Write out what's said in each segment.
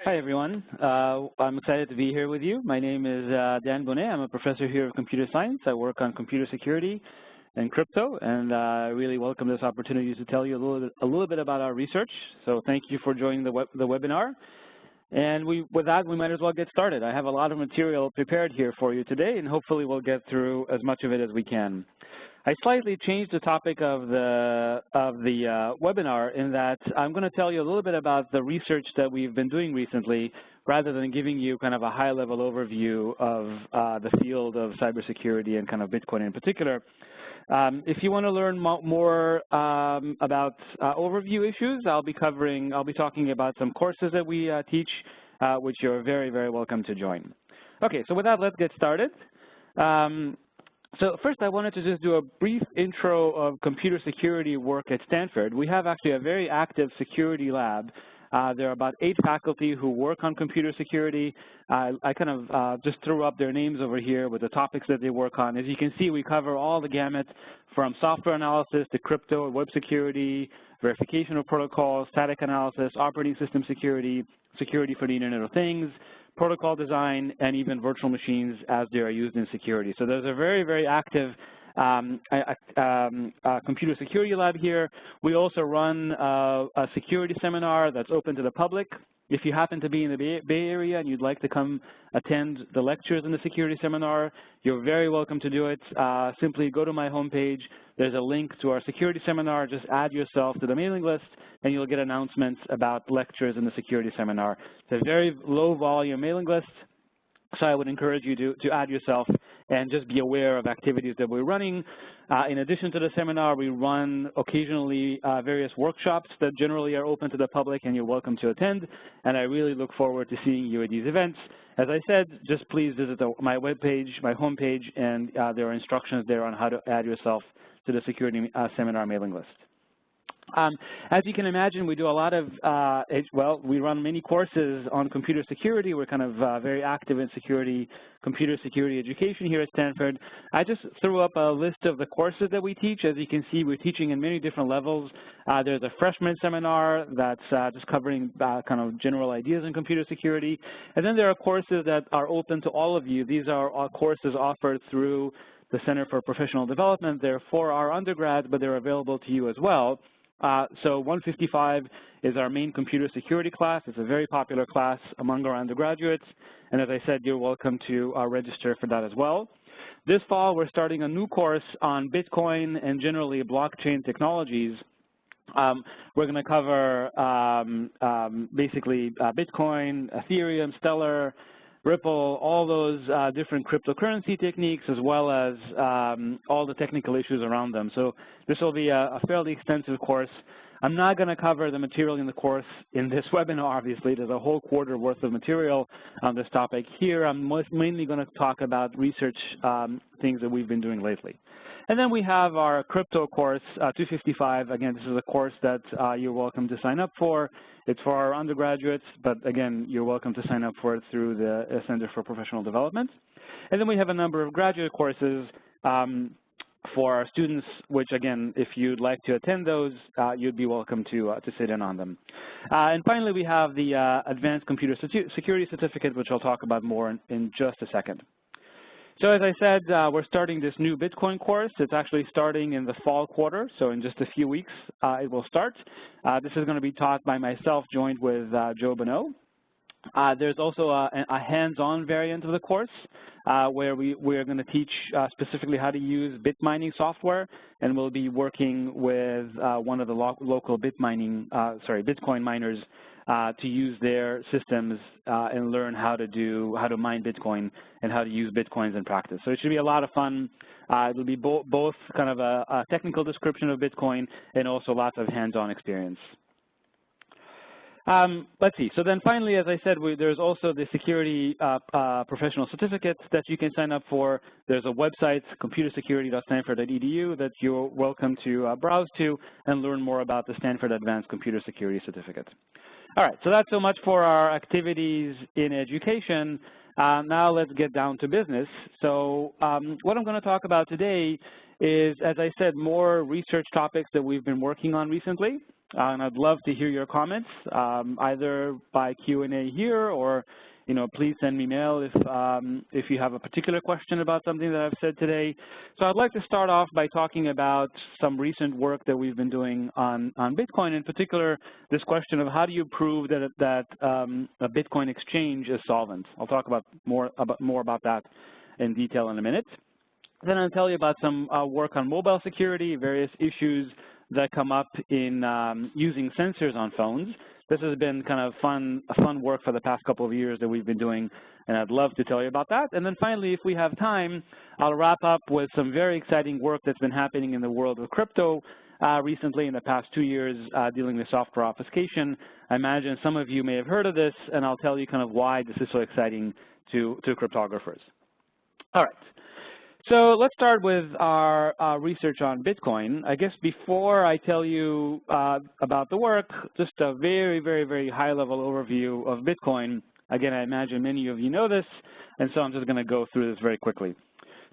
Hi, everyone. I'm excited to be here with you. My name is Dan Boneh. I'm a professor here of computer science. I work on computer security and crypto, and I really welcome this opportunity to tell you a little bit about our research. So thank you for joining the webinar. And with that, we might as well get started. I have a lot of material prepared here for you today, and hopefully we'll get through as much of it as we can. I slightly changed the topic of the webinar in that I'm going to tell you a little bit about the research that we've been doing recently rather than giving you kind of a high-level overview of the field of cybersecurity and kind of Bitcoin in particular. If you want to learn more about overview issues, I'll be talking about some courses that we teach, which you're very, very welcome to join. Okay, so with that, let's get started. So first, I wanted to just do a brief intro of computer security work at Stanford. We have actually a very active security lab. There are about 8 faculty who work on computer security. I kind of just threw up their names over here with the topics that they work on. As you can see, we cover all the gamut from software analysis to crypto, web security, verification of protocols, static analysis, operating system security, security for the Internet of Things, protocol design, and even virtual machines as they are used in security. So there's a very, very active computer security lab here. We also run a security seminar that's open to the public. If you happen to be in the Bay Area and you'd like to come attend the lectures in the security seminar, you're very welcome to do it. Simply go to my homepage. There's a link to our security seminar. Just add yourself to the mailing list, and you'll get announcements about lectures in the security seminar. It's a very low-volume mailing list, so I would encourage you to add yourself and just be aware of activities that we're running. In addition to the seminar, we run occasionally various workshops that generally are open to the public, and you're welcome to attend. And I really look forward to seeing you at these events. As I said, just please visit my webpage, my homepage, and there are instructions there on how to add yourself to the security seminar mailing list. As you can imagine, we do a lot of, we run many courses on computer security. We're kind of very active in computer security education here at Stanford. I just threw up a list of the courses that we teach. As you can see, we're teaching in many different levels. There's a freshman seminar that's just covering kind of general ideas in computer security. And then there are courses that are open to all of you. These are courses offered through the Center for Professional Development. They're for our undergrads, but they're available to you as well. So 155 is our main computer security class. It's a very popular class among our undergraduates. And as I said, you're welcome to register for that as well. This fall, we're starting a new course on Bitcoin and generally blockchain technologies. We're going to cover basically Bitcoin, Ethereum, Stellar, Ripple, all those different cryptocurrency techniques, as well as all the technical issues around them. So this will be a fairly extensive course. I'm not going to cover the material in the course in this webinar, obviously. There's a whole quarter worth of material on this topic. Here, I'm mainly going to talk about research things that we've been doing lately. And then we have our crypto course, 255. Again, this is a course that you're welcome to sign up for. It's for our undergraduates, but again, you're welcome to sign up for it through the Center for Professional Development. And then we have a number of graduate courses for our students, which again, if you'd like to attend those, you'd be welcome to sit in on them. And finally, we have the Advanced Computer Security Certificate, which I'll talk about more in just a second. So as I said, we're starting this new Bitcoin course. It's actually starting in the fall quarter, so in just a few weeks it will start. This is going to be taught by myself, joined with Joe Boneh. There's also a hands-on variant of the course where we're going to teach specifically how to use bit mining software, and we'll be working with one of the local Bitcoin miners to use their systems and learn how to mine Bitcoin and how to use Bitcoins in practice. So it should be a lot of fun. It'll be both kind of a technical description of Bitcoin and also lots of hands-on experience. Let's see. So then finally, as I said, there's also the security professional certificates that you can sign up for. There's a website, computersecurity.stanford.edu, that you're welcome to browse to and learn more about the Stanford Advanced Computer Security Certificate. All right, so that's so much for our activities in education. Now let's get down to business. So what I'm going to talk about today is, as I said, more research topics that we've been working on recently. and I'd love to hear your comments, either by Q&A here or please send me mail if you have a particular question about something that I've said today. So I'd like to start off by talking about some recent work that we've been doing on Bitcoin, in particular this question of how do you prove that a Bitcoin exchange is solvent. I'll talk more about that in detail in a minute. Then I'll tell you about some work on mobile security, various issues that come up in using sensors on phones. This has been kind of fun work for the past couple of years that we've been doing, and I'd love to tell you about that. And then finally, if we have time, I'll wrap up with some very exciting work that's been happening in the world of crypto recently in the past 2 years dealing with software obfuscation. I imagine some of you may have heard of this, and I'll tell you kind of why this is so exciting to cryptographers. All right. So let's start with our research on Bitcoin. I guess before I tell you about the work, just a very, very, very high-level overview of Bitcoin. Again, I imagine many of you know this, and so I'm just going to go through this very quickly.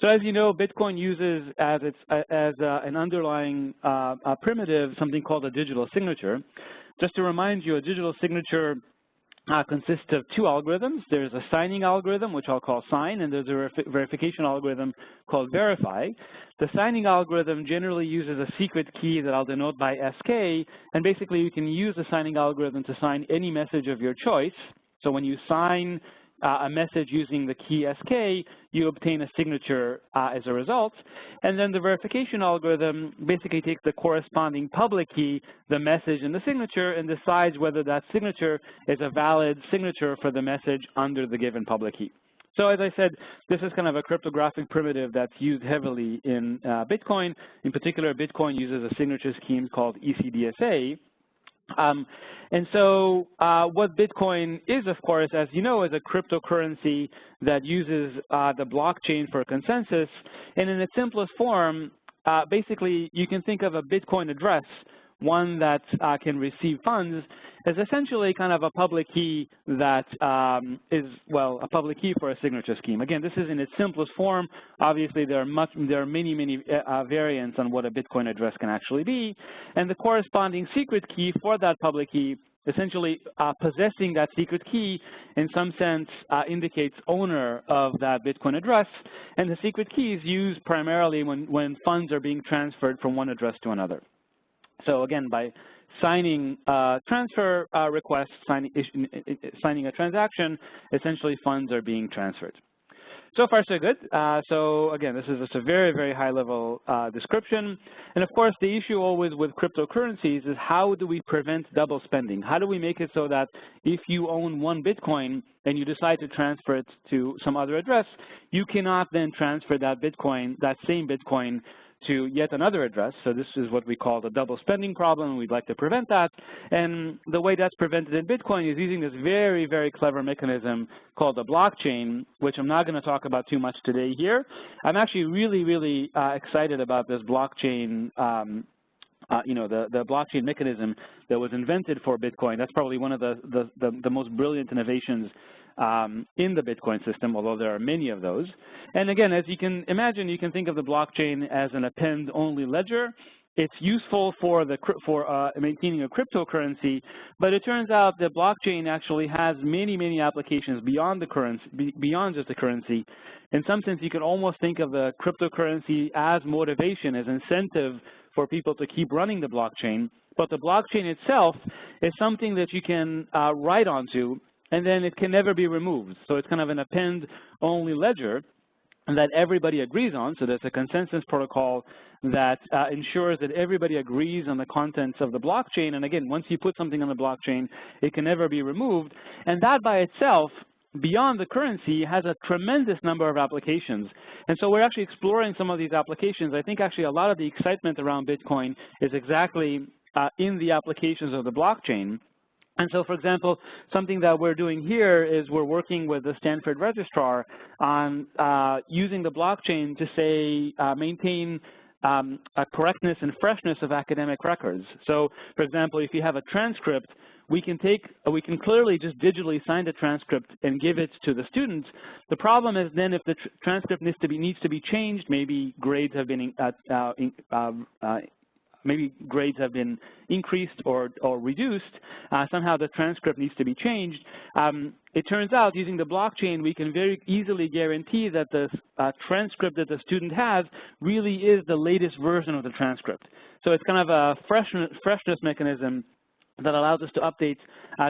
So as you know, Bitcoin uses as an underlying primitive something called a digital signature. Just to remind you, a digital signature consists of two algorithms. There's a signing algorithm, which I'll call sign, and there's a verification algorithm called verify. The signing algorithm generally uses a secret key that I'll denote by SK, and basically you can use the signing algorithm to sign any message of your choice. So when you sign a message using the key SK, you obtain a signature as a result. And then the verification algorithm basically takes the corresponding public key, the message and the signature, and decides whether that signature is a valid signature for the message under the given public key. So as I said, this is kind of a cryptographic primitive that's used heavily in Bitcoin. In particular, Bitcoin uses a signature scheme called ECDSA. And so what Bitcoin is, of course, as you know, is a cryptocurrency that uses the blockchain for consensus. And in its simplest form, basically, you can think of a Bitcoin address, one that can receive funds, as essentially kind of a public key that is, well, a public key for a signature scheme. Again, this is in its simplest form. Obviously, there are many variants on what a Bitcoin address can actually be. And the corresponding secret key for that public key, essentially possessing that secret key in some sense indicates owner of that Bitcoin address. And the secret key is used primarily when funds are being transferred from one address to another. So again, by signing a transfer request, signing a transaction, essentially funds are being transferred. So far, so good. So again, this is just a very, very high-level description. And of course, the issue always with cryptocurrencies is how do we prevent double spending? How do we make it so that if you own one Bitcoin and you decide to transfer it to some other address, you cannot then transfer that Bitcoin, that same Bitcoin, to yet another address. So this is what we call the double spending problem. We'd like to prevent that. And the way that's prevented in Bitcoin is using this very, very clever mechanism called the blockchain, which I'm not going to talk about too much today here. I'm actually really, really excited about this blockchain, the blockchain mechanism that was invented for Bitcoin. That's probably one of the most brilliant innovations in the Bitcoin system, although there are many of those. And again, as you can imagine, you can think of the blockchain as an append-only ledger. It's useful for maintaining a cryptocurrency, but it turns out the blockchain actually has many, many applications beyond the currency, beyond just the currency. In some sense, you can almost think of the cryptocurrency as motivation, as incentive for people to keep running the blockchain. But the blockchain itself is something that you can write onto, and then it can never be removed. So it's kind of an append-only ledger that everybody agrees on. So there's a consensus protocol that ensures that everybody agrees on the contents of the blockchain. And again, once you put something on the blockchain, it can never be removed. And that by itself, beyond the currency, has a tremendous number of applications. And so we're actually exploring some of these applications. I think actually a lot of the excitement around Bitcoin is exactly in the applications of the blockchain. And so, for example, something that we're doing here is we're working with the Stanford registrar on using the blockchain to, say, maintain a correctness and freshness of academic records. So, for example, if you have a transcript, we can clearly just digitally sign the transcript and give it to the students. The problem is then if the transcript needs to be changed, maybe grades have been maybe grades have been increased or reduced, somehow the transcript needs to be changed. It turns out using the blockchain, we can very easily guarantee that the transcript that the student has really is the latest version of the transcript. So it's kind of a freshness mechanism that allows us to update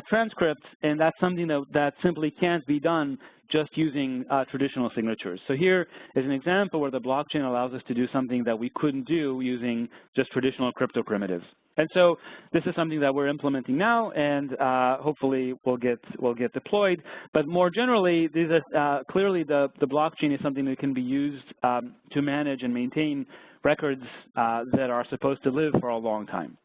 transcripts, and that's something that simply can't be done just using traditional signatures. So here is an example where the blockchain allows us to do something that we couldn't do using just traditional crypto primitives. And so this is something that we're implementing now, and hopefully will get deployed. But more generally, clearly the blockchain is something that can be used to manage and maintain records that are supposed to live for a long time.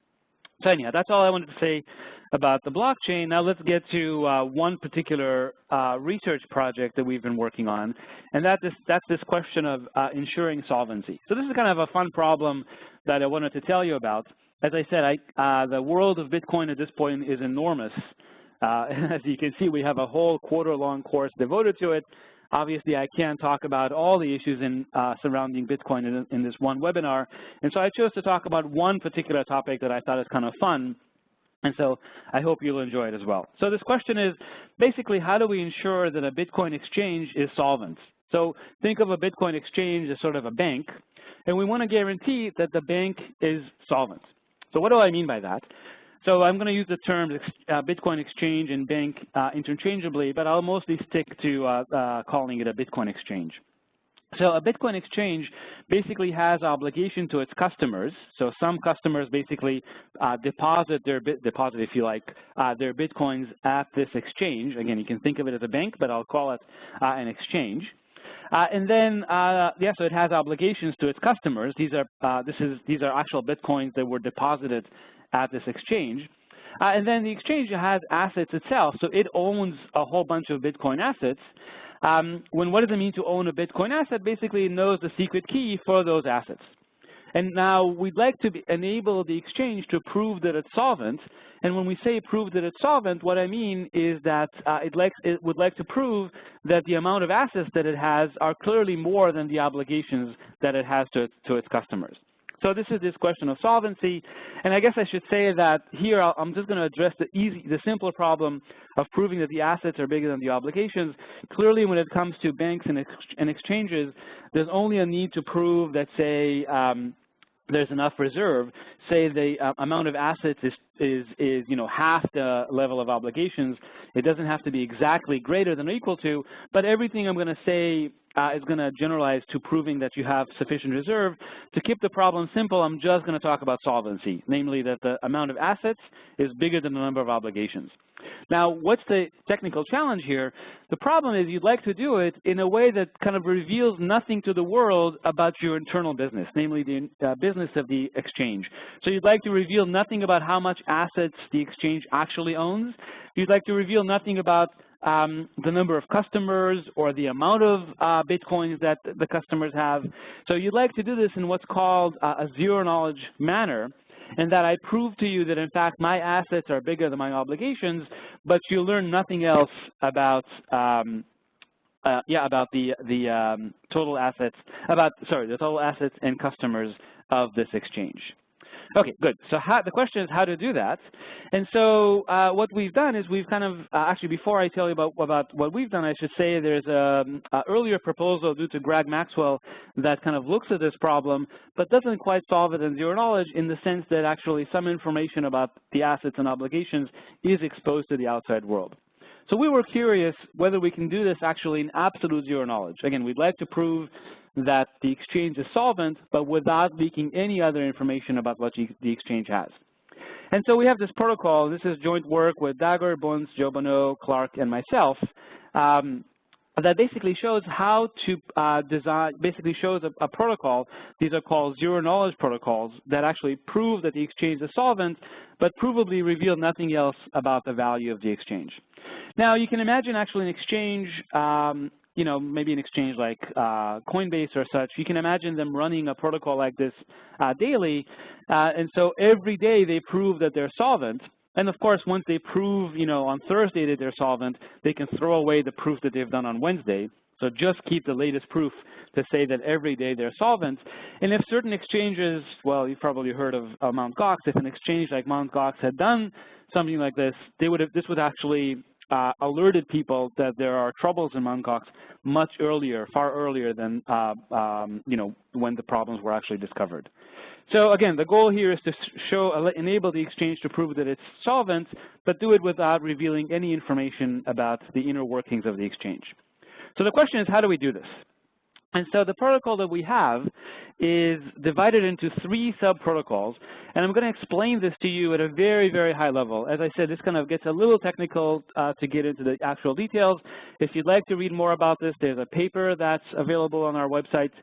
So anyhow, that's all I wanted to say about the blockchain. Now let's get to one particular research project that we've been working on, and that's this question of ensuring solvency. So this is kind of a fun problem that I wanted to tell you about. As I said, the world of Bitcoin at this point is enormous. As you can see, we have a whole quarter-long course devoted to it. Obviously, I can't talk about all the issues surrounding Bitcoin in this one webinar, and so I chose to talk about one particular topic that I thought is kind of fun, and so I hope you'll enjoy it as well. So this question is basically, how do we ensure that a Bitcoin exchange is solvent? So think of a Bitcoin exchange as sort of a bank, and we want to guarantee that the bank is solvent. So what do I mean by that? So I'm going to use the terms Bitcoin exchange and bank interchangeably, but I'll mostly stick to calling it a Bitcoin exchange. So a Bitcoin exchange basically has obligation to its customers. So some customers basically deposit, if you like, their Bitcoins at this exchange. Again, you can think of it as a bank, but I'll call it an exchange. And then, so it has obligations to its customers. These are actual Bitcoins that were deposited at this exchange. And then the exchange has assets itself, so it owns a whole bunch of Bitcoin assets. What does it mean to own a Bitcoin asset? Basically, it knows the secret key for those assets. And now we'd like to enable the exchange to prove that it's solvent. And when we say prove that it's solvent, what I mean is that it would like to prove that the amount of assets that it has are clearly more than the obligations that it has to its customers. So this is this question of solvency, and I guess I should say that here I'm just going to address the simpler problem of proving that the assets are bigger than the obligations. Clearly, when it comes to banks and exchanges, there's only a need to prove that, say, there's enough reserve. Say the amount of assets is half the level of obligations. It doesn't have to be exactly greater than or equal to, but everything I'm going to say is going to generalize to proving that you have sufficient reserve. To keep the problem simple, I'm just going to talk about solvency, namely that the amount of assets is bigger than the number of obligations. Now, what's the technical challenge here? The problem is you'd like to do it in a way that kind of reveals nothing to the world about your internal business, namely the business of the exchange. So you'd like to reveal nothing about how much assets the exchange actually owns. You'd like to reveal nothing about the number of customers or the amount of Bitcoins that the customers have. So you'd like to do this in what's called a zero-knowledge manner, and that I prove to you that, in fact, my assets are bigger than my obligations, but you learn nothing else about the total assets, the total assets and customers of this exchange. Okay, good. So the question is how to do that. And so what we've done is we've kind of, actually before I tell you about what we've done, I should say there's an earlier proposal due to Greg Maxwell that kind of looks at this problem, but doesn't quite solve it in zero knowledge in the sense that actually some information about the assets and obligations is exposed to the outside world. So we were curious whether we can do this actually in absolute zero knowledge. Again, we'd like to prove that the exchange is solvent, but without leaking any other information about what the exchange has. And so we have this protocol. This is joint work with Dagger, Bunce, Joe Bonneau, Clark, and myself that basically shows how to shows a protocol. These are called zero-knowledge protocols that actually prove that the exchange is solvent, but provably reveal nothing else about the value of the exchange. Now, you can imagine actually an exchange, maybe an exchange like Coinbase or such. You can imagine them running a protocol like this daily, and so every day they prove that they're solvent. And of course, once they prove, on Thursday that they're solvent, they can throw away the proof that they've done on Wednesday. So just keep the latest proof to say that every day they're solvent. And if certain exchanges, well, you've probably heard of Mt. Gox. If an exchange like Mt. Gox had done something like this, this would actually alerted people that there are troubles in Mt. Gox much earlier, far earlier than when the problems were actually discovered. So again, the goal here is to enable the exchange to prove that it's solvent, but do it without revealing any information about the inner workings of the exchange. So the question is, how do we do this? And so the protocol that we have is divided into 3 sub-protocols, and I'm going to explain this to you at a very, very high level. As I said, this kind of gets a little technical to get into the actual details. If you'd like to read more about this, there's a paper that's available on our website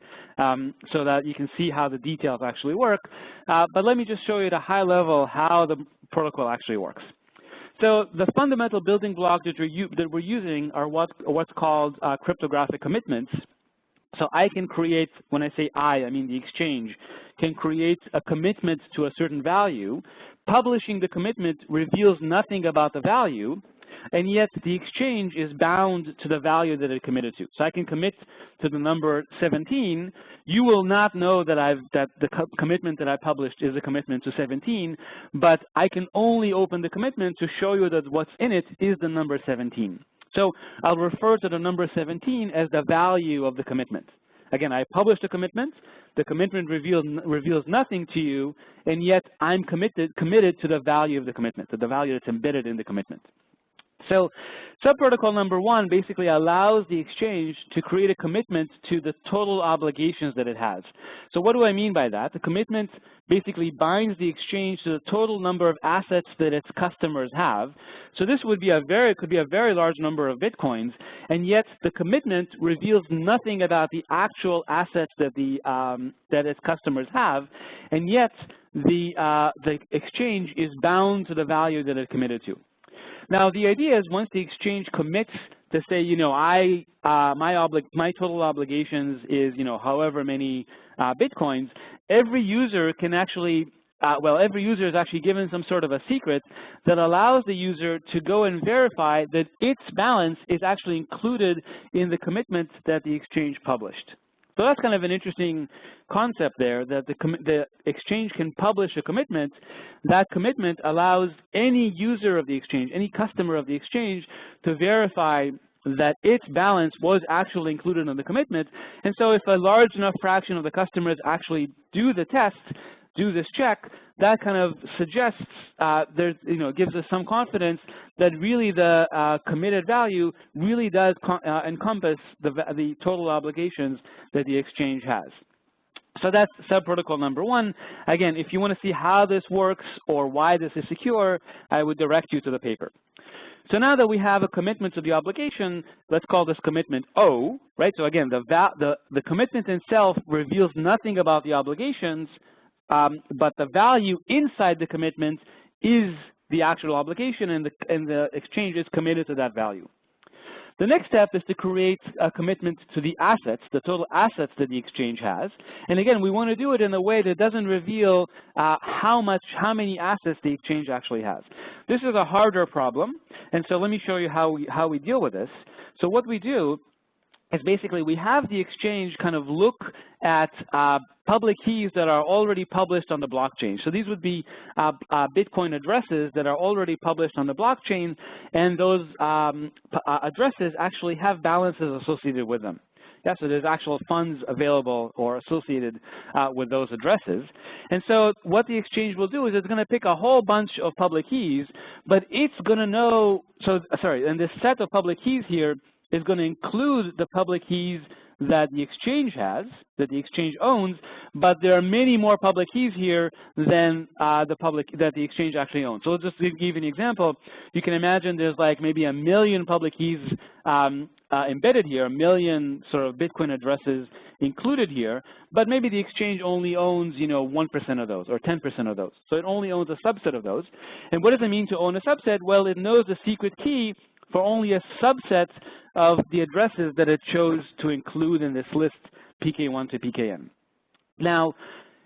so that you can see how the details actually work. But let me just show you at a high level how the protocol actually works. So the fundamental building blocks that we're using are what's called cryptographic commitments. So I can create, when I say I mean the exchange, can create a commitment to a certain value. Publishing the commitment reveals nothing about the value, and yet the exchange is bound to the value that it committed to. So I can commit to the number 17. You will not know that the commitment that I published is a commitment to 17, but I can only open the commitment to show you that what's in it is the number 17. So I'll refer to the number 17 as the value of the commitment. Again, I published a commitment. The commitment reveals nothing to you, and yet I'm committed to the value of the commitment, to the value that's embedded in the commitment. So subprotocol number 1 basically allows the exchange to create a commitment to the total obligations that it has. So what do I mean by that? The commitment basically binds the exchange to the total number of assets that its customers have. So this could be a very large number of Bitcoins, and yet the commitment reveals nothing about the actual assets that that its customers have, and yet the exchange is bound to the value that it committed to. Now, the idea is once the exchange commits to say, my total obligations is, however many Bitcoins, every user can actually, every user is actually given some sort of a secret that allows the user to go and verify that its balance is actually included in the commitment that the exchange published. So that's kind of an interesting concept there, that the exchange can publish a commitment. That commitment allows any user of the exchange, any customer of the exchange, to verify that its balance was actually included in the commitment. And so if a large enough fraction of the customers actually do the test, do this check, that kind of suggests, gives us some confidence that really the committed value really does encompass the total obligations that the exchange has. So that's subprotocol number 1. Again, if you want to see how this works or why this is secure, I would direct you to the paper. So now that we have a commitment to the obligation, let's call this commitment O, right? So again, the commitment itself reveals nothing about the obligations, but the value inside the commitment is the actual obligation, and the exchange is committed to that value. The next step is to create a commitment to the assets, the total assets that the exchange has. And again, we want to do it in a way that doesn't reveal how many assets the exchange actually has. This is a harder problem, and so let me show you how we deal with this. So what we do is basically we have the exchange kind of look at public keys that are already published on the blockchain. So these would be Bitcoin addresses that are already published on the blockchain, and those addresses actually have balances associated with them. Yeah, so there's actual funds available or associated with those addresses. And so what the exchange will do is it's going to pick a whole bunch of public keys, but it's going to know, and this set of public keys here is going to include the public keys that the exchange has, that the exchange owns, but there are many more public keys here than that the exchange actually owns. So just to give you an example, you can imagine there's like maybe 1 million public keys embedded here, 1 million sort of Bitcoin addresses included here, but maybe the exchange only owns, 1% of those or 10% of those. So it only owns a subset of those. And what does it mean to own a subset? Well, it knows the secret key for only a subset of the addresses that it chose to include in this list, PK1 to PKN. Now,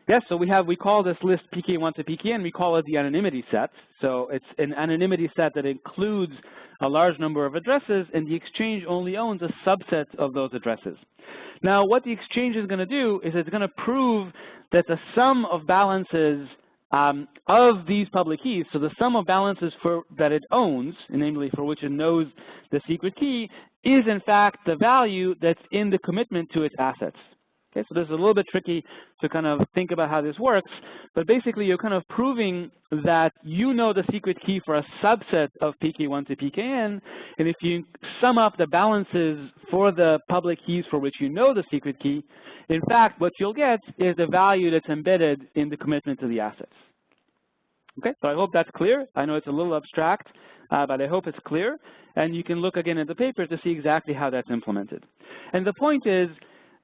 Yes, so we call this list PK1 to PKN, we call it the anonymity set. So it's an anonymity set that includes a large number of addresses, and the exchange only owns a subset of those addresses. Now, what the exchange is going to do is it's going to prove that the sum of balances of these public keys, so the sum of balances that it owns, namely for which it knows the secret key, is in fact the value that's in the commitment to its assets. Okay, so this is a little bit tricky to kind of think about how this works, but basically you're kind of proving that you know the secret key for a subset of PK1 to PKN, and if you sum up the balances for the public keys for which you know the secret key, in fact what you'll get is the value that's embedded in the commitment to the assets. Okay, so I hope that's clear. I know it's a little abstract, but I hope it's clear, and you can look again at the paper to see exactly how that's implemented. And the point is,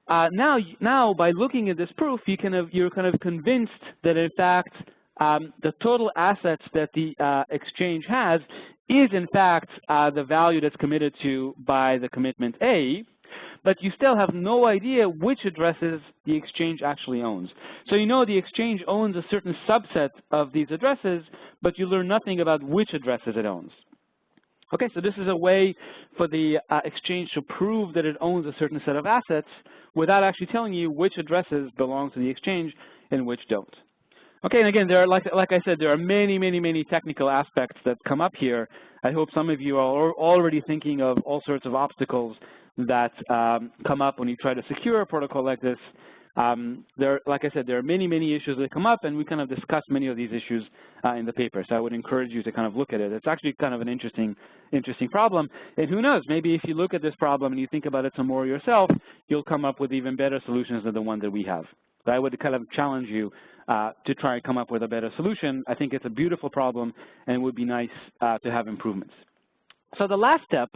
now, by looking at this proof, you're kind of convinced that, in fact, the total assets that the exchange has is, in fact, the value that's committed to by the commitment A, but you still have no idea which addresses the exchange actually owns. So you know the exchange owns a certain subset of these addresses, but you learn nothing about which addresses it owns. Okay, so this is a way for the exchange to prove that it owns a certain set of assets without actually telling you which addresses belong to the exchange and which don't. Okay, and again, there are, like I said, there are many, many, many technical aspects that come up here. I hope some of you are already thinking of all sorts of obstacles that come up when you try to secure a protocol like this. Like I said, there are many, many issues that come up, and we kind of discuss many of these issues in the paper. So I would encourage you to kind of look at it. It's actually kind of an interesting problem. And who knows, maybe if you look at this problem and you think about it some more yourself, you'll come up with even better solutions than the one that we have. So I would kind of challenge you to try and come up with a better solution. I think it's a beautiful problem, and it would be nice to have improvements. So the last step,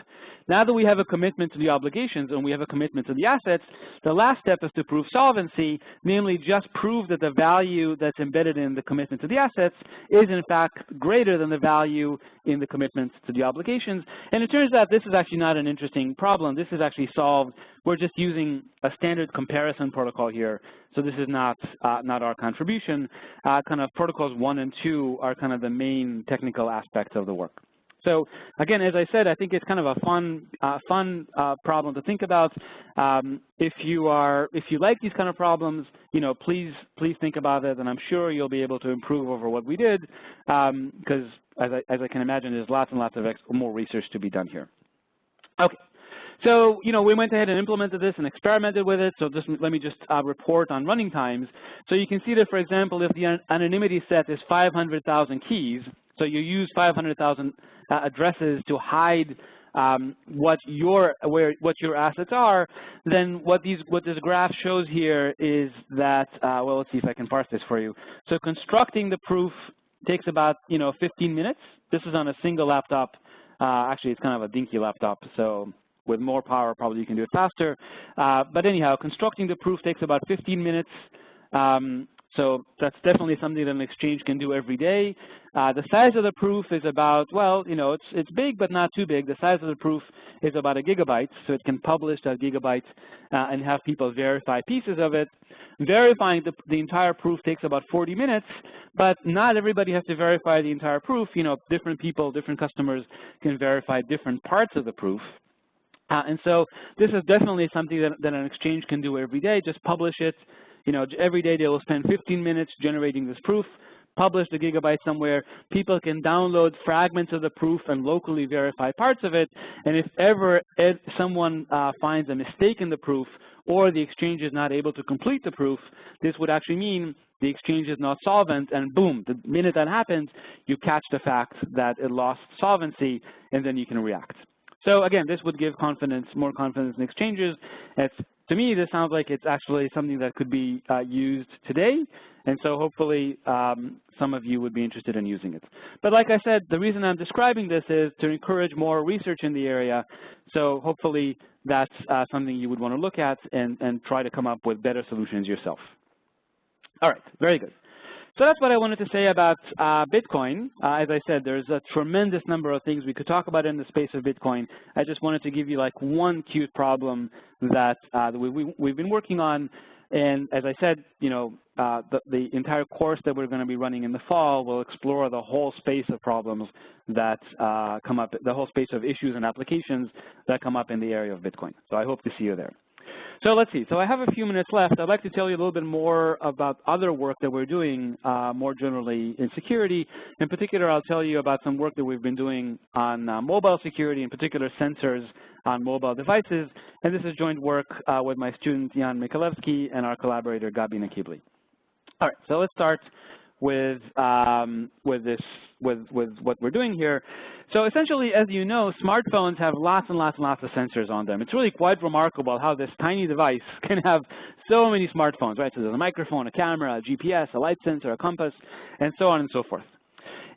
now that we have a commitment to the obligations and we have a commitment to the assets, the last step is to prove solvency, namely just prove that the value that's embedded in the commitment to the assets is in fact greater than the value in the commitment to the obligations. And it turns out this is actually not an interesting problem. This is actually solved. We're just using a standard comparison protocol here. So this is not our contribution. Kind of protocols 1 and 2 are kind of the main technical aspects of the work. So again, as I said, I think it's kind of a fun problem to think about. If you like these kind of problems, please think about it, and I'm sure you'll be able to improve over what we did, because as I can imagine, there's lots and lots of more research to be done here. Okay. So, we went ahead and implemented this and experimented with it. So let me just report on running times. So you can see that, for example, if the anonymity set is 500,000 keys, so you use 500,000 addresses to hide what your assets are, then what this graph shows here is that, well, let's see if I can parse this for you. So constructing the proof takes about 15 minutes. This is on a single laptop. Actually, it's kind of a dinky laptop, so with more power, probably you can do it faster. But anyhow, constructing the proof takes about 15 minutes. So that's definitely something that an exchange can do every day. The size of the proof is about, well, it's big but not too big. The size of the proof is about 1 gigabyte, so it can publish that gigabyte and have people verify pieces of it. Verifying the entire proof takes about 40 minutes, but not everybody has to verify the entire proof. Different people, different customers can verify different parts of the proof. And so this is definitely something that an exchange can do every day. Just publish it. Every day they will spend 15 minutes generating this proof, publish the gigabyte somewhere. People can download fragments of the proof and locally verify parts of it. And if ever someone finds a mistake in the proof or the exchange is not able to complete the proof, this would actually mean the exchange is not solvent, and boom, the minute that happens, you catch the fact that it lost solvency, and then you can react. So again, this would give more confidence in exchanges. To me, this sounds like it's actually something that could be used today, and so hopefully some of you would be interested in using it. But like I said, the reason I'm describing this is to encourage more research in the area, so hopefully that's something you would want to look at and try to come up with better solutions yourself. All right, very good. So that's what I wanted to say about Bitcoin. As I said, there's a tremendous number of things we could talk about in the space of Bitcoin. I just wanted to give you like one cute problem that we've been working on. And as I said, the entire course that we're going to be running in the fall will explore the whole space of problems that come up, the whole space of issues and applications that come up in the area of Bitcoin. So I hope to see you there. So let's see. So I have a few minutes left. I'd like to tell you a little bit more about other work that we're doing more generally in security. In particular, I'll tell you about some work that we've been doing on mobile security, in particular sensors on mobile devices. And this is joint work with my student Jan Michalewski and our collaborator Gabi Nakibli. All right, so let's start with what we're doing here. So essentially, as you know, smartphones have lots and lots and lots of sensors on them. It's really quite remarkable how this tiny device can have so many smartphones, right? So there's a microphone, a camera, a GPS, a light sensor, a compass, and so on and so forth.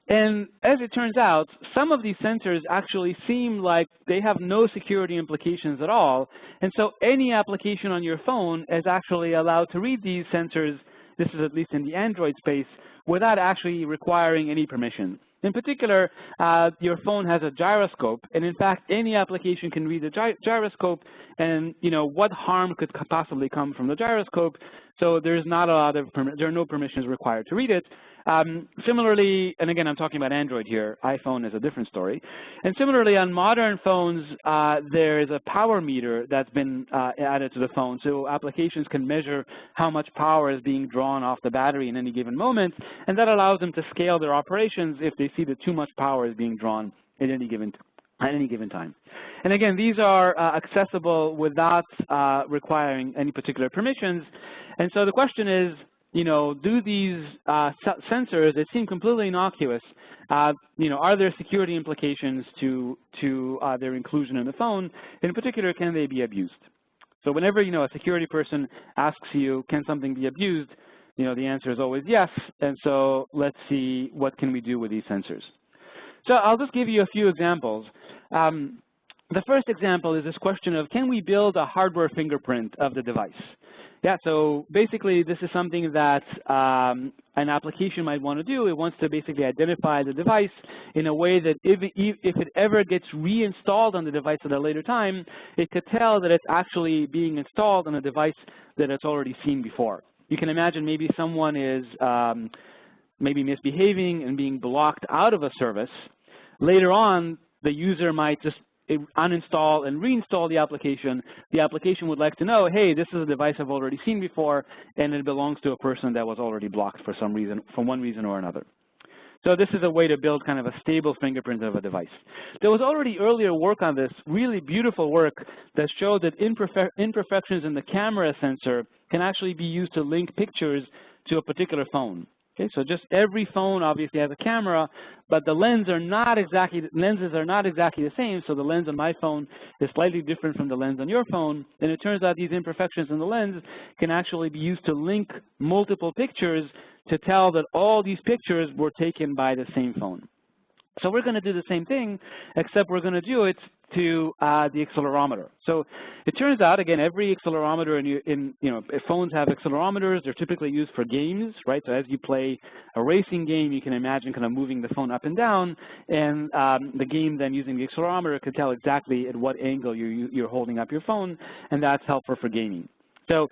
And as it turns out, some of these sensors actually seem like they have no security implications at all. And so any application on your phone is actually allowed to read these sensors, this is at least in the Android space, without actually requiring any permission. In particular, your phone has a gyroscope, and in fact, any application can read the gyroscope, and what harm could possibly come from the gyroscope? So there's not a lot of there are no permissions required to read it. Similarly, and again, I'm talking about Android here. iPhone is a different story. And similarly, on modern phones, there is a power meter that's been added to the phone, so applications can measure how much power is being drawn off the battery in any given moment, and that allows them to scale their operations if they see that too much power is being drawn at any given time. And again, these are accessible without requiring any particular permissions. And so the question is, do these sensors that seem completely innocuous, are there security implications to their inclusion in the phone? In particular, can they be abused? So whenever, a security person asks you, can something be abused? The answer is always yes. And so let's see, what can we do with these sensors? So I'll just give you a few examples. The first example is this question of, can we build a hardware fingerprint of the device? Yeah, so basically this is something that an application might want to do. It wants to basically identify the device in a way that if it ever gets reinstalled on the device at a later time, it could tell that it's actually being installed on a device that it's already seen before. You can imagine maybe someone is maybe misbehaving and being blocked out of a service. Later on, the user might just uninstall and reinstall the application. The application would like to know, hey, this is a device I've already seen before, and it belongs to a person that was already blocked for some reason, for one reason or another. So this is a way to build kind of a stable fingerprint of a device. There was already earlier work on this, really beautiful work, that showed that imperfections in the camera sensor can actually be used to link pictures to a particular phone. Okay, so just every phone obviously has a camera, but the lenses are not exactly the same. So the lens on my phone is slightly different from the lens on your phone. And it turns out these imperfections in the lens can actually be used to link multiple pictures to tell that all these pictures were taken by the same phone. So we're going to do the same thing, except we're going to do it to the accelerometer. So it turns out, again, every accelerometer phones have accelerometers. They're typically used for games, right? So as you play a racing game, you can imagine kind of moving the phone up and down, and the game then using the accelerometer can tell exactly at what angle you're holding up your phone, and that's helpful for gaming. So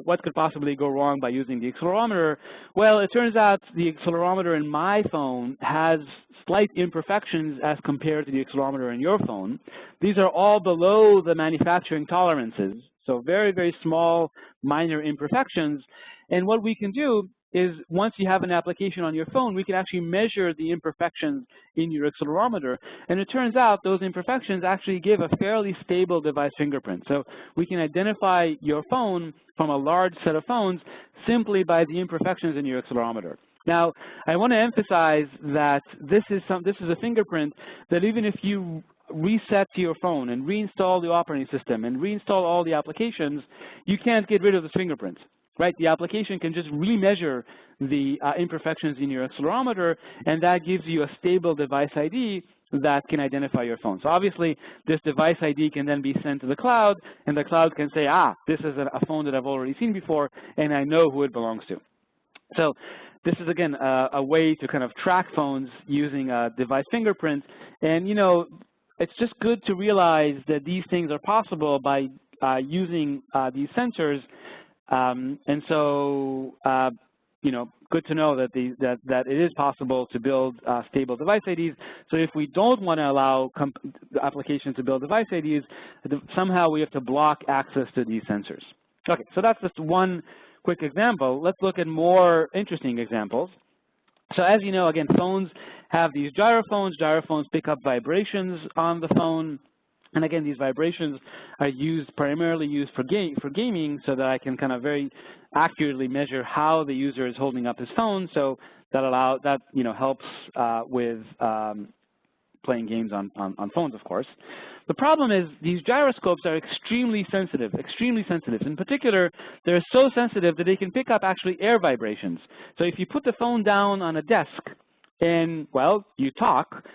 what could possibly go wrong by using the accelerometer? Well, it turns out the accelerometer in my phone has slight imperfections as compared to the accelerometer in your phone. These are all below the manufacturing tolerances, so very, very small, minor imperfections. And what we can do is, once you have an application on your phone, we can actually measure the imperfections in your accelerometer. And it turns out those imperfections actually give a fairly stable device fingerprint. So we can identify your phone from a large set of phones simply by the imperfections in your accelerometer. Now, I want to emphasize that this is a fingerprint that even if you reset to your phone and reinstall the operating system and reinstall all the applications, you can't get rid of this fingerprint. Right, the application can just remeasure the imperfections in your accelerometer, and that gives you a stable device ID that can identify your phone. So obviously, this device ID can then be sent to the cloud, and the cloud can say, this is a phone that I've already seen before, and I know who it belongs to. So this is, again, a way to kind of track phones using a device fingerprint. And, it's just good to realize that these things are possible by using these sensors. And so, good to know that that it is possible to build stable device IDs. So if we don't want to allow applications to build device IDs, somehow we have to block access to these sensors. Okay, so that's just one quick example. Let's look at more interesting examples. So as you know, again, phones have these gyrophones. Gyrophones pick up vibrations on the phone. And again, these vibrations are primarily used for gaming, so that I can kind of very accurately measure how the user is holding up his phone. So that helps with playing games on phones, of course. The problem is these gyroscopes are extremely sensitive. In particular, they're so sensitive that they can pick up actually air vibrations. So if you put the phone down on a desk and, well, you talk,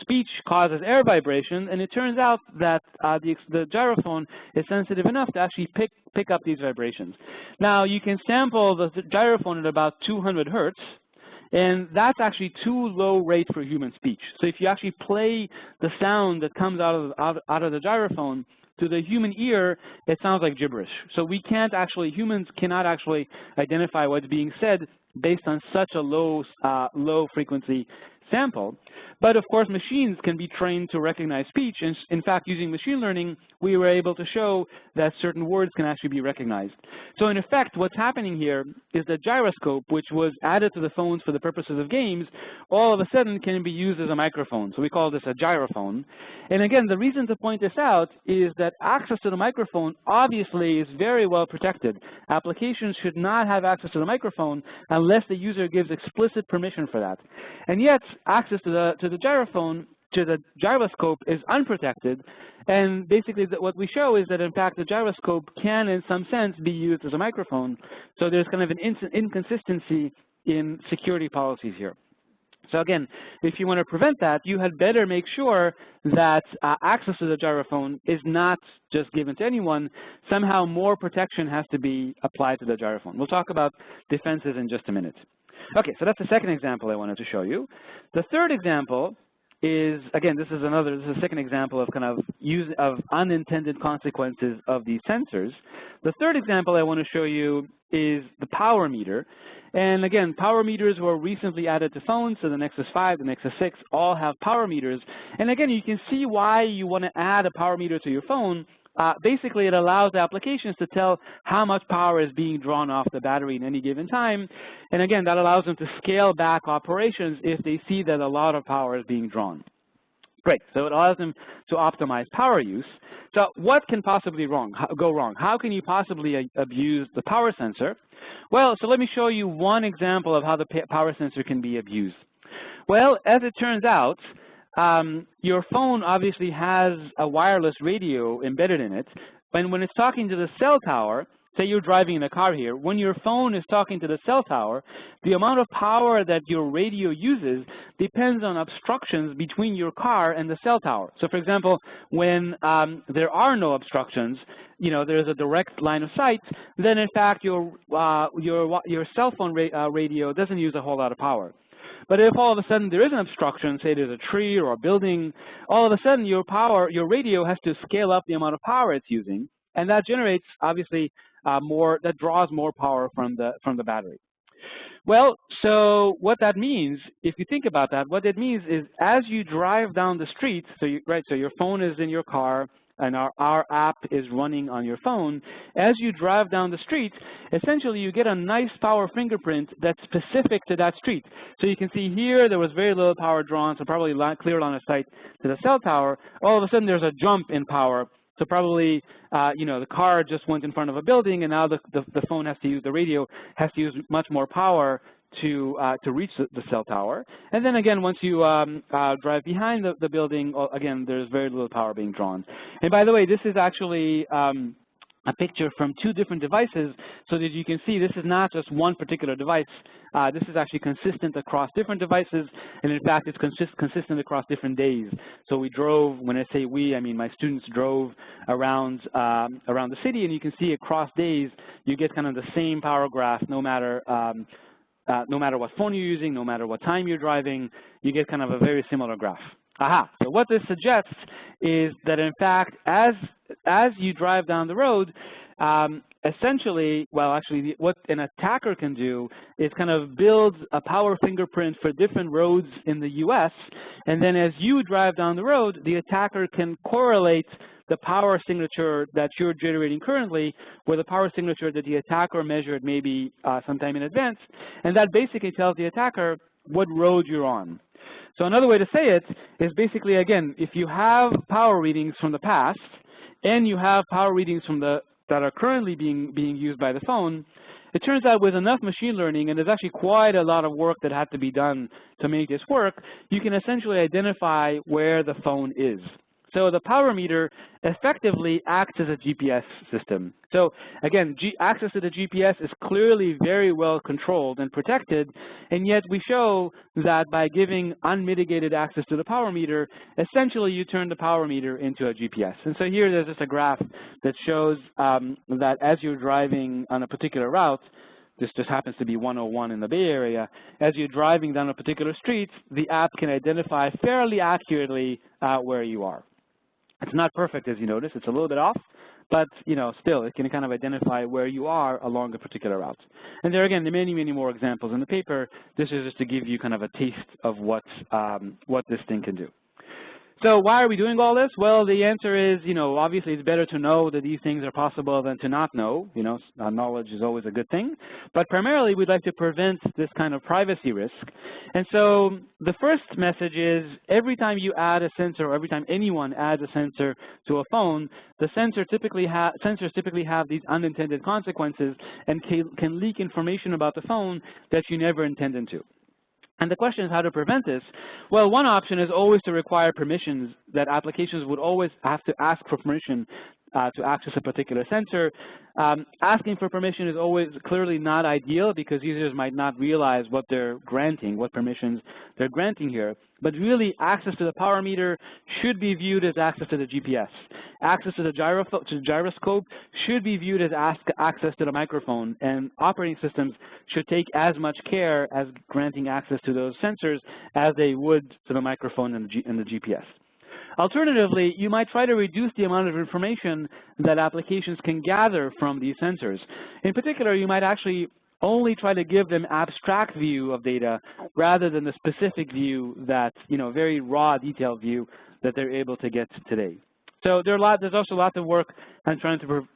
speech causes air vibration, and it turns out that the gyrophone is sensitive enough to actually pick up these vibrations. Now, you can sample the gyrophone at about 200 hertz, and that's actually too low rate for human speech. So if you actually play the sound that comes out of the gyrophone, to the human ear, it sounds like gibberish. So humans cannot actually identify what's being said based on such a low frequency sample. But of course, machines can be trained to recognize speech. And in fact, using machine learning, we were able to show that certain words can actually be recognized. So in effect, what's happening here is the gyroscope, which was added to the phones for the purposes of games, all of a sudden can be used as a microphone. So we call this a gyrophone. And again, the reason to point this out is that access to the microphone obviously is very well protected. Applications should not have access to the microphone unless the user gives explicit permission for that. And yet, access to the gyroscope is unprotected, and basically what we show is that in fact the gyroscope can in some sense be used as a microphone. So there's kind of an inconsistency in security policies here. So again, if you want to prevent that, you had better make sure that access to the gyrophone is not just given to anyone. Somehow more protection has to be applied to the gyrophone. We'll talk about defenses in just a minute. Okay, so that's the second example I wanted to show you. The third example is, again, this is a second example of kind of unintended consequences of these sensors. The third example I want to show you is the power meter. And again, power meters were recently added to phones, so the Nexus 5, the Nexus 6 all have power meters. And again, you can see why you want to add a power meter to your phone. Basically, it allows the applications to tell how much power is being drawn off the battery in any given time. And again, that allows them to scale back operations if they see that a lot of power is being drawn. Great. So it allows them to optimize power use. So what can possibly go wrong? How can you possibly abuse the power sensor? Well, so let me show you one example of how the power sensor can be abused. Well, as it turns out, your phone obviously has a wireless radio embedded in it, and when it's talking to the cell tower, say you're driving in a car here, when your phone is talking to the cell tower, the amount of power that your radio uses depends on obstructions between your car and the cell tower. So for example, when there are no obstructions, there's a direct line of sight, then in fact your cell phone radio doesn't use a whole lot of power. But if all of a sudden there is an obstruction, say there's a tree or a building, all of a sudden your radio has to scale up the amount of power it's using, and that generates obviously that draws more power from the battery. Well, so what that means, if you think about that, what it means is as you drive down the street, so your phone is in your car, and our app is running on your phone, as you drive down the street, essentially you get a nice power fingerprint that's specific to that street. So you can see here there was very little power drawn, so probably clear line of sight to the cell tower. All of a sudden there's a jump in power. So probably, the car just went in front of a building, and now the phone has to use, the radio has to use much more power to reach the cell tower. And then again, once you drive behind the building, again, there's very little power being drawn. And by the way, this is actually a picture from two different devices so that you can see this is not just one particular device. This is actually consistent across different devices, and in fact, it's consistent across different days. So we drove, when I say we, I mean my students drove around the city, and you can see across days, you get kind of the same power graph no matter what phone you're using, no matter what time you're driving, you get kind of a very similar graph. Aha. So what this suggests is that, in fact, as you drive down the road, essentially, well, actually, what an attacker can do is kind of build a power fingerprint for different roads in the U.S., and then as you drive down the road, the attacker can correlate the power signature that you're generating currently with the power signature that the attacker measured maybe sometime in advance, and that basically tells the attacker what road you're on. So another way to say it is basically, again, if you have power readings from the past and you have power readings from that are currently being used by the phone, it turns out with enough machine learning, and there's actually quite a lot of work that had to be done to make this work, you can essentially identify where the phone is. So the power meter effectively acts as a GPS system. So again, access to the GPS is clearly very well controlled and protected, and yet we show that by giving unmitigated access to the power meter, essentially you turn the power meter into a GPS. And so here there's just a graph that shows that as you're driving on a particular route, this just happens to be 101 in the Bay Area, as you're driving down a particular street, the app can identify fairly accurately where you are. It's not perfect, as you notice. It's a little bit off, but still, it can kind of identify where you are along a particular route. And there, again, there are many, many more examples in the paper. This is just to give you kind of a taste of what this thing can do. So why are we doing all this? Well, the answer is, obviously it's better to know that these things are possible than to not know. Knowledge is always a good thing. But primarily, we'd like to prevent this kind of privacy risk. And so the first message is every time you add a sensor, or every time anyone adds a sensor to a phone, the sensors typically have these unintended consequences and can leak information about the phone that you never intended to. And the question is how to prevent this. Well, one option is always to require permissions, that applications would always have to ask for permission to access a particular sensor. Asking for permission is always clearly not ideal because users might not realize what they're granting, what permissions they're granting here. But really, access to the power meter should be viewed as access to the GPS. Access to the gyroscope should be viewed as access to the microphone, and operating systems should take as much care as granting access to those sensors as they would to the microphone and the GPS. Alternatively, you might try to reduce the amount of information that applications can gather from these sensors. In particular, you might actually only try to give them abstract view of data rather than the specific view that, very raw, detailed view that they're able to get today. So there's also lots of work on trying to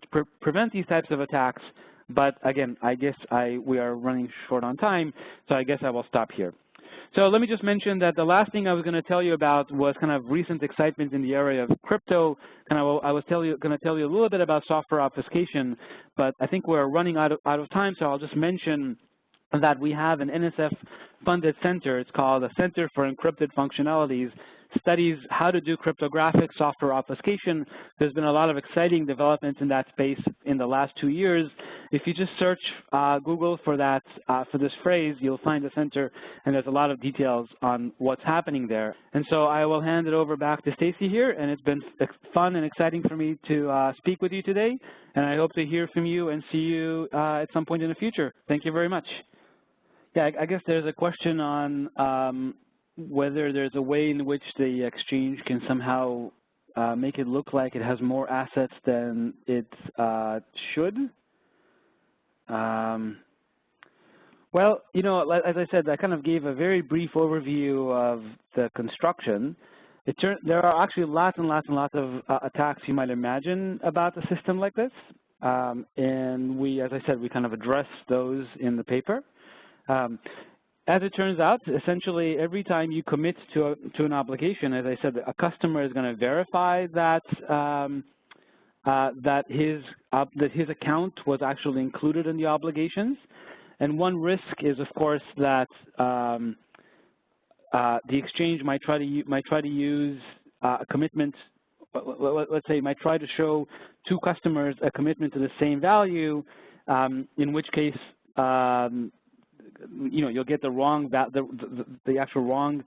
prevent these types of attacks. But again, I guess we are running short on time, so I guess I will stop here. So let me just mention that the last thing I was going to tell you about was kind of recent excitement in the area of crypto. I was going to tell you a little bit about software obfuscation, but I think we're running out of time, so I'll just mention that we have an NSF-funded center. It's called the Center for Encrypted Functionalities, studies how to do cryptographic software obfuscation. There's been a lot of exciting developments in that space in the last 2 years. If you just search Google for that, for this phrase, you'll find the center, and there's a lot of details on what's happening there. And so I will hand it over back to Stacy here, and it's been fun and exciting for me to speak with you today, and I hope to hear from you and see you at some point in the future. Thank you very much. Yeah, I guess there's a question on whether there's a way in which the exchange can somehow make it look like it has more assets than it should. Well, as I said, I kind of gave a very brief overview of the construction. There are actually lots and lots and lots of attacks you might imagine about a system like this. And we, as I said, we kind of address those in the paper. As it turns out, essentially every time you commit to an obligation, as I said, a customer is going to verify that that his account was actually included in the obligations. And one risk is, of course, that the exchange might try to use a commitment. Let's say might try to show two customers a commitment to the same value, in which case. You'll get the wrong, the actual wrong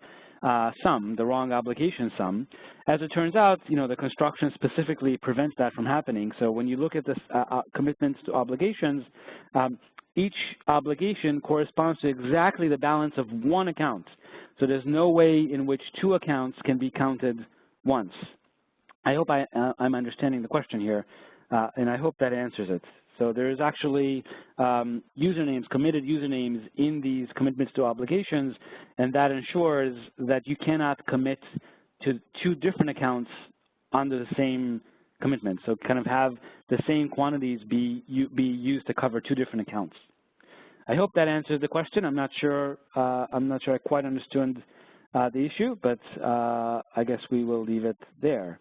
sum, the wrong obligation sum. As it turns out, the construction specifically prevents that from happening. So when you look at this commitments to obligations, each obligation corresponds to exactly the balance of one account. So there's no way in which two accounts can be counted once. I hope I'm understanding the question here, and I hope that answers it. So there's actually usernames, committed usernames in these commitments to obligations, and that ensures that you cannot commit to two different accounts under the same commitment. So kind of have the same quantities be used to cover two different accounts. I hope that answers the question. I'm not sure I quite understood the issue, but I guess we will leave it there.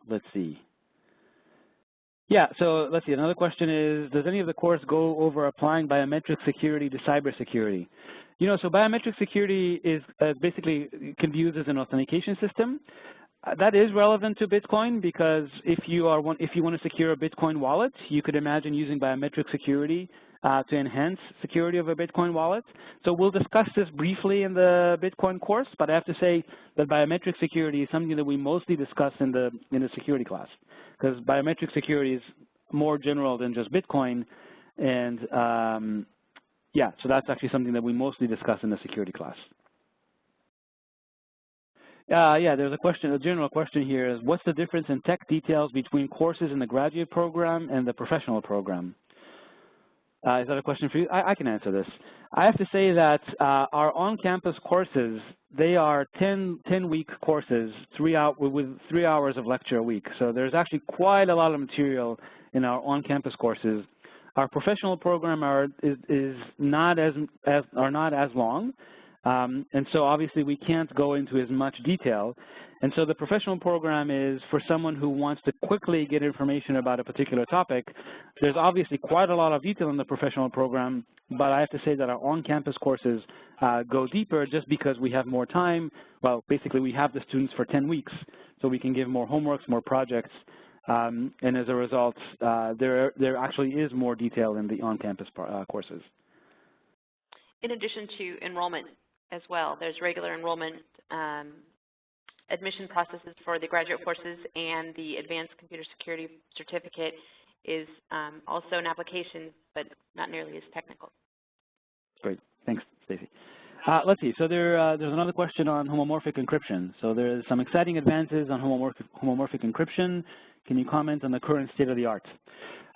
Let's see. Yeah, so let's see. Another question is, does any of the course go over applying biometric security to cybersecurity? You know, so biometric security is basically can be used as an authentication system. That is relevant to Bitcoin because if you want to secure a Bitcoin wallet, you could imagine using biometric security to enhance security of a Bitcoin wallet. So we'll discuss this briefly in the Bitcoin course, but I have to say that biometric security is something that we mostly discuss in the security class, because biometric security is more general than just Bitcoin, and yeah, so that's actually something that we mostly discuss in the security class. Yeah, there's a general question here is, what's the difference in tech details between courses in the graduate program and the professional program? Is that a question for you? I can answer this. I have to say that our on-campus courses, they are 10-week courses, with 3 hours of lecture a week. So there's actually quite a lot of material in our on-campus courses. Our professional program are not as long. And so obviously we can't go into as much detail. And so the professional program is for someone who wants to quickly get information about a particular topic. There's obviously quite a lot of detail in the professional program, but I have to say that our on-campus courses go deeper just because we have more time. Well, basically we have the students for 10 weeks, so we can give more homeworks, more projects, and as a result, there actually is more detail in the on-campus courses. In addition to enrollment as well, there's regular enrollment admission processes for the graduate courses, and the Advanced Computer Security Certificate is also an application, but not nearly as technical. Great. Thanks, Stacy. Let's see. So there's another question on homomorphic encryption. So there's some exciting advances on homomorphic encryption. Can you comment on the current state of the art?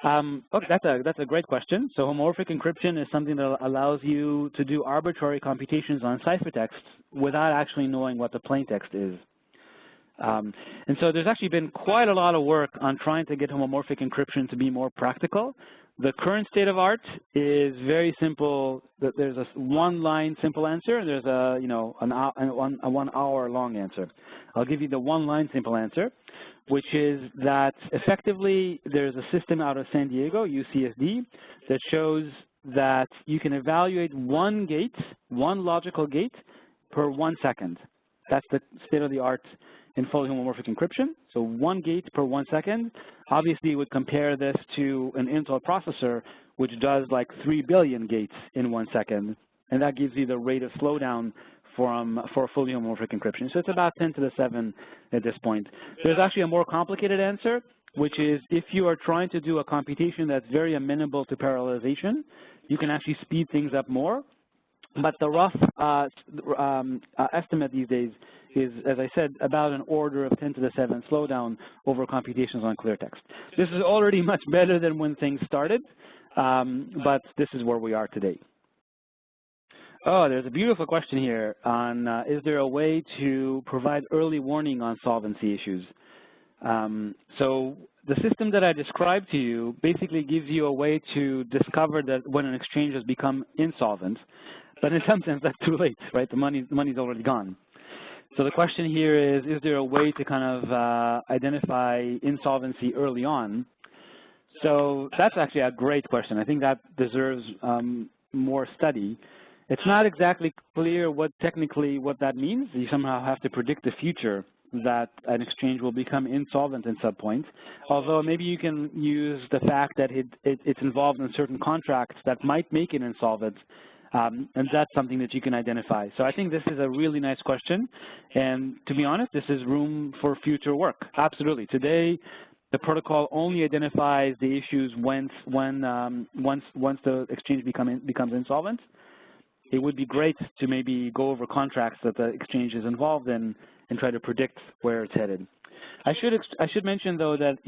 Okay, that's a great question. So homomorphic encryption is something that allows you to do arbitrary computations on ciphertext without actually knowing what the plaintext is. And so there's actually been quite a lot of work on trying to get homomorphic encryption to be more practical. The current state of art is very simple. There's a one-line simple answer, and there's a 1 hour long answer. I'll give you the one-line simple answer, which is that effectively there's a system out of San Diego, UCSD, that shows that you can evaluate one logical gate per 1 second. That's the state of the art in fully homomorphic encryption. So 1 gate per 1 second. Obviously, you would compare this to an Intel processor, which does like 3 billion gates in 1 second, and that gives you the rate of slowdown for fully homomorphic encryption. So it's about 10 to the 7 at this point. There's actually a more complicated answer, which is if you are trying to do a computation that's very amenable to parallelization, you can actually speed things up more. But the rough estimate these days is, as I said, about an order of 10 to the 7 slowdown over computations on clear text. This is already much better than when things started, but this is where we are today. Oh, there's a beautiful question here on is there a way to provide early warning on solvency issues? So the system that I described to you basically gives you a way to discover that when an exchange has become insolvent, but in some sense that's too late, right? The money's already gone. So the question here is there a way to kind of identify insolvency early on? So that's actually a great question. I think that deserves more study. It's not exactly clear technically what that means. You somehow have to predict the future that an exchange will become insolvent in some point. Although maybe you can use the fact that it's involved in certain contracts that might make it insolvent, and that's something that you can identify. So I think this is a really nice question, and to be honest, this is room for future work. Absolutely. Today, The protocol only identifies the issues once the exchange becomes insolvent. It would be great to maybe go over contracts that the exchange is involved in and try to predict where it's headed. I should mention, though, that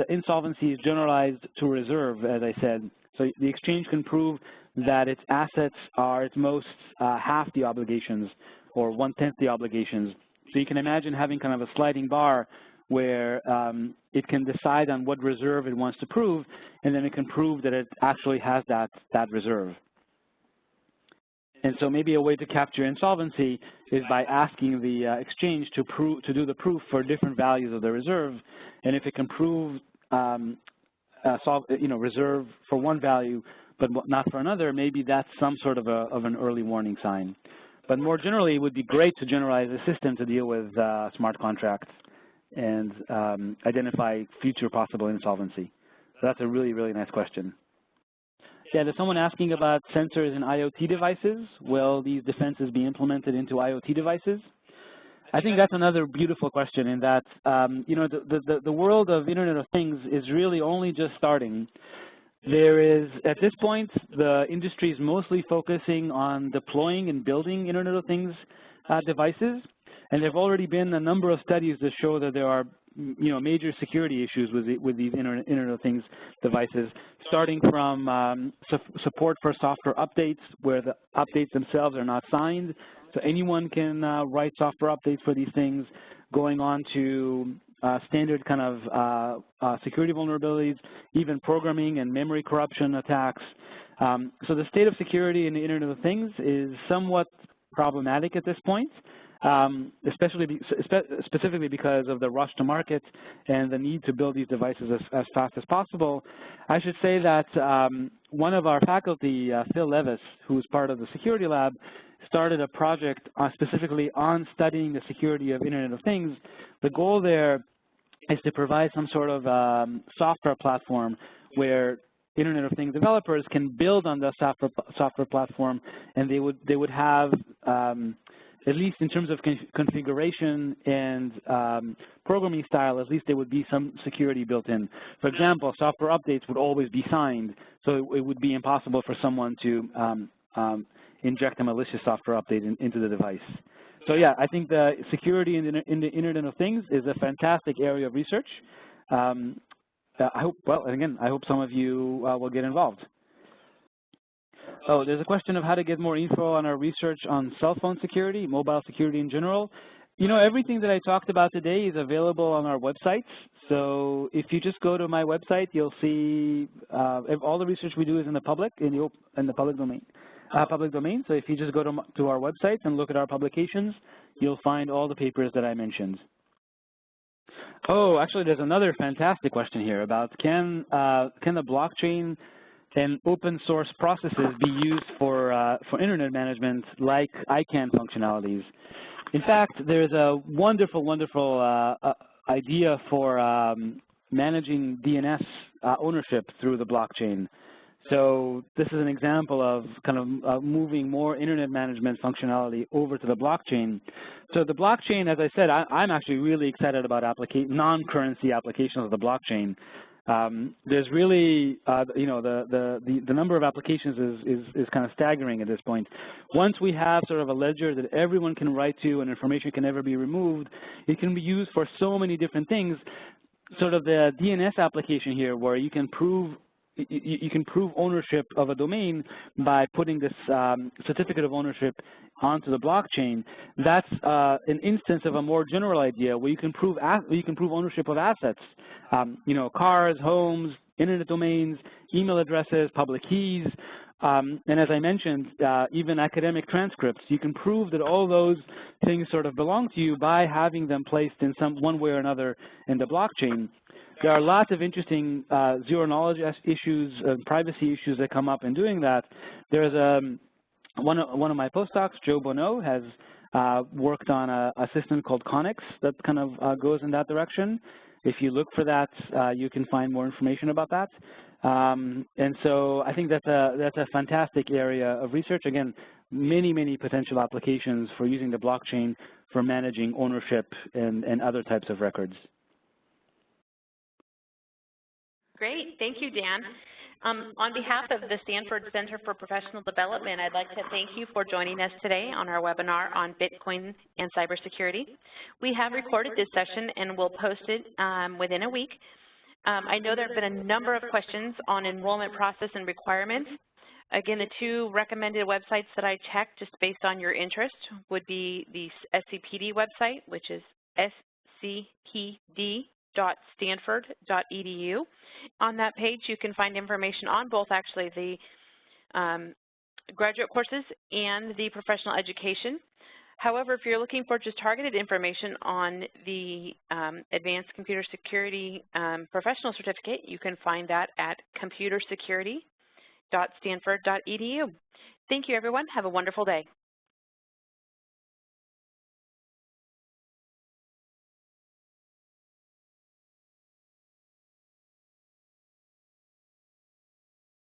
insolvency is generalized to reserve, as I said. So the exchange can prove that its assets are at most half the obligations or one-tenth the obligations. So you can imagine having kind of a sliding bar where it can decide on what reserve it wants to prove, and then it can prove that it actually has that reserve. And so maybe a way to capture insolvency is by asking the exchange to do the proof for different values of the reserve, and if it can prove reserve for one value but not for another, maybe that's some sort of an early warning sign. But more generally, it would be great to generalize the system to deal with smart contracts and identify future possible insolvency. So that's a really, really nice question. Yeah, there's someone asking about sensors in IoT devices. Will these defenses be implemented into IoT devices? I think that's another beautiful question in that, the world of Internet of Things is really only just starting. There is, at this point, the industry is mostly focusing on deploying and building Internet of Things devices, and there have already been a number of studies that show that there are major security issues with these Internet of Things devices, starting from support for software updates, where the updates themselves are not signed, so anyone can write software updates for these things, going on to standard kind of security vulnerabilities, even programming and memory corruption attacks. So the state of security in the Internet of Things is somewhat problematic at this point. Specifically because of the rush to market and the need to build these devices as fast as possible. I should say that one of our faculty, Phil Levis, who's part of the security lab, started a project specifically on studying the security of Internet of Things. The goal there is to provide some sort of software platform where Internet of Things developers can build on the software platform, and they would have at least in terms of configuration and programming style, at least there would be some security built in. For example, software updates would always be signed, so it would be impossible for someone to inject a malicious software update into the device. So yeah, I think the security in the Internet of Things is a fantastic area of research. I hope some of you will get involved. Oh, there's a question of how to get more info on our research on cell phone security, mobile security in general. Everything that I talked about today is available on our website. So if you just go to my website, you'll see all the research we do is in the public domain. So if you just go to our website and look at our publications, you'll find all the papers that I mentioned. Oh, actually, there's another fantastic question here about can the blockchain and open source processes be used for internet management like ICANN functionalities. In fact, there's a wonderful idea for managing DNS ownership through the blockchain. So this is an example of kind of moving more internet management functionality over to the blockchain. So the blockchain, as I said, I'm actually really excited about non-currency applications of the blockchain. There's really, the number of applications is kind of staggering at this point. Once we have sort of a ledger that everyone can write to and information can never be removed, it can be used for so many different things. Sort of the DNS application here, where you can prove ownership of a domain by putting this certificate of ownership onto the blockchain. That's an instance of a more general idea where you can prove ownership of assets, cars, homes, internet domains, email addresses, public keys, and as I mentioned, even academic transcripts. You can prove that all those things sort of belong to you by having them placed in one way or another in the blockchain. There are lots of interesting zero-knowledge issues, privacy issues that come up in doing that. There's one of my postdocs, Joe Boneh, has worked on a system called Connix that kind of goes in that direction. If you look for that, you can find more information about that. And so I think that's a fantastic area of research. Again, many potential applications for using the blockchain for managing ownership and other types of records. Great. Thank you, Dan. On behalf of the Stanford Center for Professional Development, I'd like to thank you for joining us today on our webinar on Bitcoin and cybersecurity. We have recorded this session and we'll post it within a week. I know there have been a number of questions on enrollment process and requirements. Again, the two recommended websites that I checked just based on your interest would be the SCPD website, which is scpd.stanford.edu. On that page, you can find information on both actually the graduate courses and the professional education. However, if you're looking for just targeted information on the Advanced Computer Security Professional Certificate, you can find that at computersecurity.stanford.edu. Thank you, everyone. Have a wonderful day.